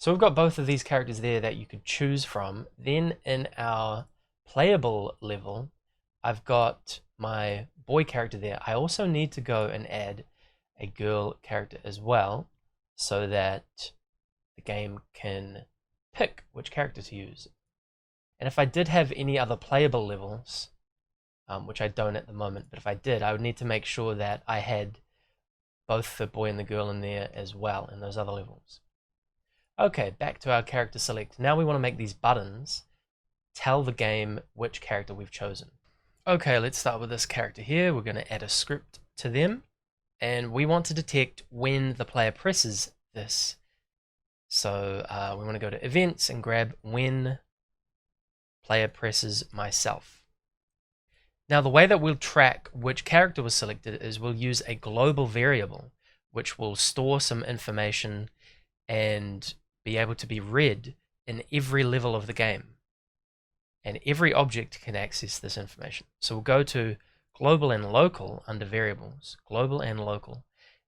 So we've got both of these characters there that you could choose from. Then in our playable level, I've got my boy character there. I also need to go and add a girl character as well, so that the game can pick which character to use. And if I did have any other playable levels, which I don't at the moment, but if I did, I would need to make sure that I had both the boy and the girl in there as well in those other levels. Okay, back to our character select. Now we want to make these buttons tell the game which character we've chosen. Okay, let's start with this character here. We're going to add a script to them, and we want to detect when the player presses this. So we want to go to events and grab when player presses myself. Now the way that we'll track which character was selected is we'll use a global variable which will store some information and be able to be read in every level of the game. And every object can access this information. So we'll go to global and local under variables, global and local,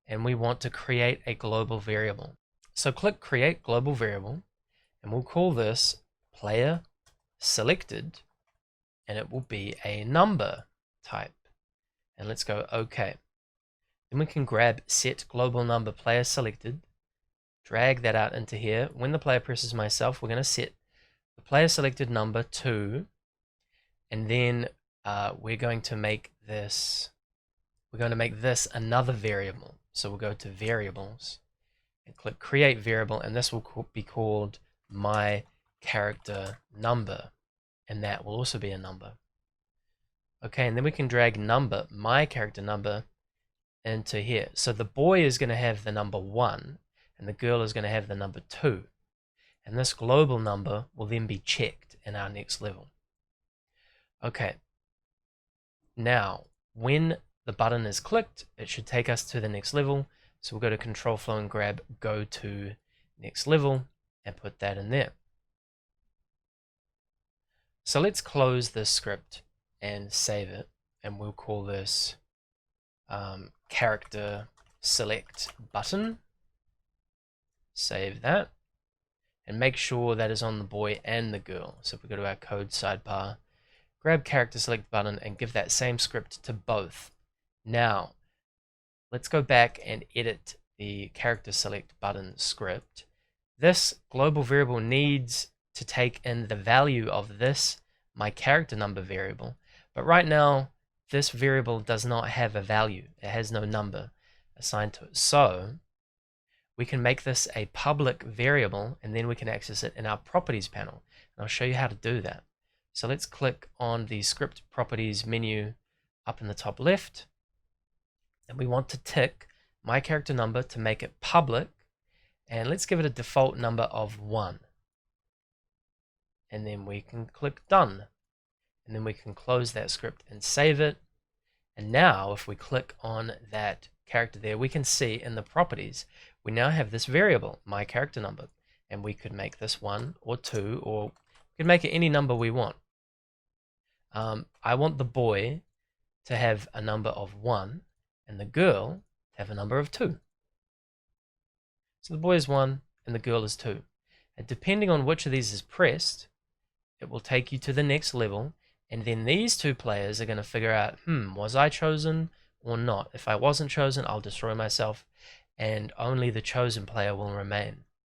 and we want to create a global variable. So click create global variable, and we'll call this player selected, and it will be a number type. And let's go OK. Then we can grab set global number player selected, drag that out into here. When the player presses myself, we're going to set the player selected number to, and then we're going to make this another variable. So we'll go to variables and click create variable, and this will be called my character number, and that will also be a number. Okay, and then we can drag number, my character number, into here. So the boy is going to have the number 1 and the girl is going to have the number 2, and this global number will then be checked in our next level. Okay, now when the button is clicked, it should take us to the next level. So we'll go to control flow and grab go to next level and put that in there. So let's close this script and save it, and we'll call this character select button. Save that and make sure that is on the boy and the girl. So if we go to our code sidebar, grab character select button and give that same script to both. Now let's go back and edit the character select button script. This global variable needs to take in the value of this my character number variable, but right now this variable does not have a value. It has no number assigned to it. So we can make this a public variable, and then we can access it in our properties panel, and I'll show you how to do that. So let's click on the script properties menu up in the top left, and we want to tick my character number to make it public, and let's give it a default number of 1. And then we can click done, and then we can close that script and save it. And now if we click on that character there, we can see in the properties we now have this variable, my character number, and we could make this 1 or 2, or we could make it any number we want. I want the boy to have a number of 1 and the girl to have a number of 2. So the boy is 1 and the girl is 2, and depending on which of these is pressed, it will take you to the next level, and then these two players are going to figure out, was I chosen or not? If I wasn't chosen, I'll destroy myself, and only the chosen player will remain.